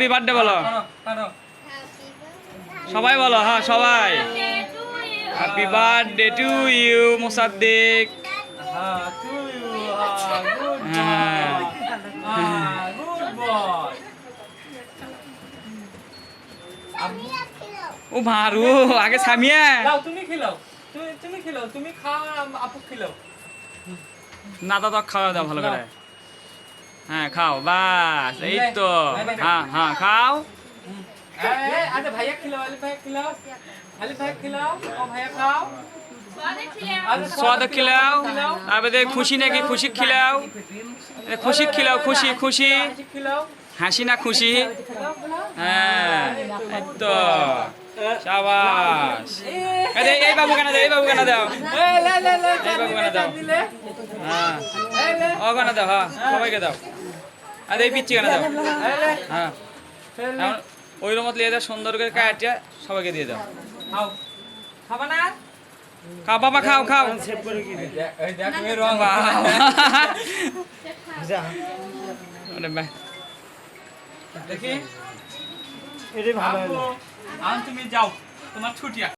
happy birthday বলো সবাই বলো হ্যাঁ সবাই happy birthday to you Mosaddek ও মারু আগে সামিয়া তুমি খেলাও তুমি খেলাও তুমি খাও আপু খেলাও না দাদা খাওয়া দাও ভালো করে হ্যাঁ খাও বাস এই তো হ্যাঁ হ্যাঁ খাও আচ্ছা ভাইয়া খেলাও আলি ভাইয়া খেলাও আলি ভাইয়া খেলাও ও ভাইয়া খাও स्वाद खिलाओ अब दे खुशी ने की खुशी खिलाओ खुशी खिलाओ खुशी खुशी হাসি না খুশি হ্যাঁ এই তো শাবাশ এই বাবু কেন দাও এই বাবু কেন দাও এই বাবু কেন দাও হ্যাঁ ও কেন দাও হ্যাঁ সবাইকে দাও আর এই পিচ্ছি কেন দাও হ্যাঁ ওই রকম লিয়ে দাও সুন্দর করে কাটিয়ে সবাইকে দিয়ে দাও খাও খাবা না খাও বাবা খাও খাও এই দেখ এই রং দেখি এটা ভালো হলো তুমি যাও তোমার ছুটি